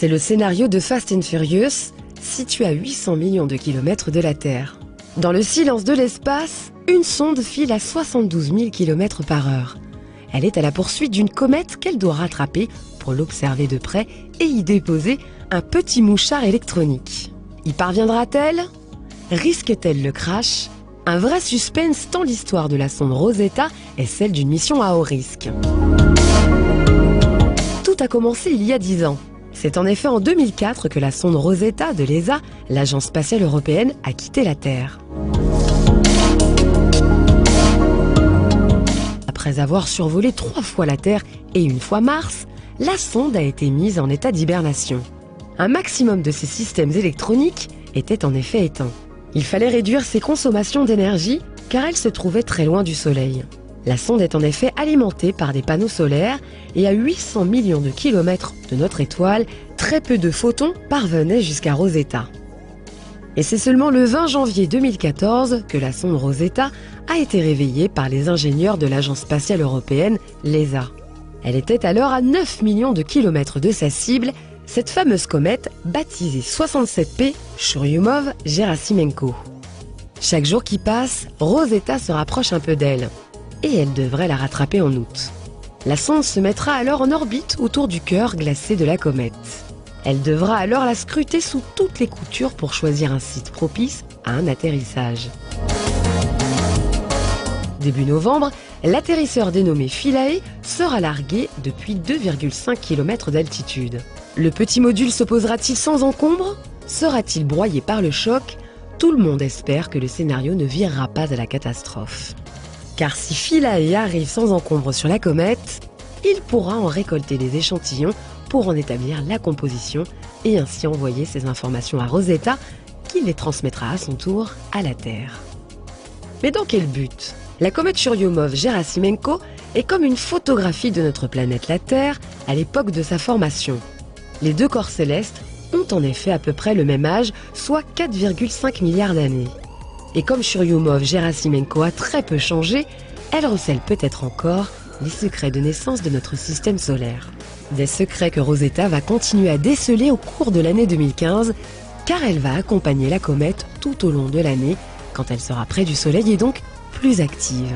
C'est le scénario de Fast and Furious, situé à 800 millions de kilomètres de la Terre. Dans le silence de l'espace, une sonde file à 72 000 km par heure. Elle est à la poursuite d'une comète qu'elle doit rattraper pour l'observer de près et y déposer un petit mouchard électronique. Y parviendra-t-elle? Risque-t-elle le crash? Un vrai suspense tant l'histoire de la sonde Rosetta est celle d'une mission à haut risque. Tout a commencé il y a 10 ans. C'est en effet en 2004 que la sonde Rosetta de l'ESA, l'Agence spatiale européenne, a quitté la Terre. Après avoir survolé 3 fois la Terre et 1 fois Mars, la sonde a été mise en état d'hibernation. Un maximum de ses systèmes électroniques était en effet éteint. Il fallait réduire ses consommations d'énergie car elle se trouvait très loin du Soleil. La sonde est en effet alimentée par des panneaux solaires et à 800 millions de kilomètres de notre étoile, très peu de photons parvenaient jusqu'à Rosetta. Et c'est seulement le 20 janvier 2014 que la sonde Rosetta a été réveillée par les ingénieurs de l'Agence spatiale européenne, l'ESA. Elle était alors à 9 millions de kilomètres de sa cible, cette fameuse comète baptisée 67P Churyumov-Gerasimenko. Chaque jour qui passe, Rosetta se rapproche un peu d'elle. Et elle devrait la rattraper en août. La sonde se mettra alors en orbite autour du cœur glacé de la comète. Elle devra alors la scruter sous toutes les coutures pour choisir un site propice à un atterrissage. Début novembre, l'atterrisseur dénommé Philae sera largué depuis 2,5 km d'altitude. Le petit module se posera-t-il sans encombre? Sera-t-il broyé par le choc? Tout le monde espère que le scénario ne virera pas à la catastrophe. Car si Philae arrive sans encombre sur la comète, il pourra en récolter des échantillons pour en établir la composition et ainsi envoyer ces informations à Rosetta qui les transmettra à son tour à la Terre. Mais dans quel but? La comète Churyumov-Gerasimenko est comme une photographie de notre planète la Terre à l'époque de sa formation. Les 2 corps célestes ont en effet à peu près le même âge, soit 4,5 milliards d'années. Et comme Churyumov-Gerasimenko a très peu changé, elle recèle peut-être encore les secrets de naissance de notre système solaire. Des secrets que Rosetta va continuer à déceler au cours de l'année 2015, car elle va accompagner la comète tout au long de l'année, quand elle sera près du Soleil et donc plus active.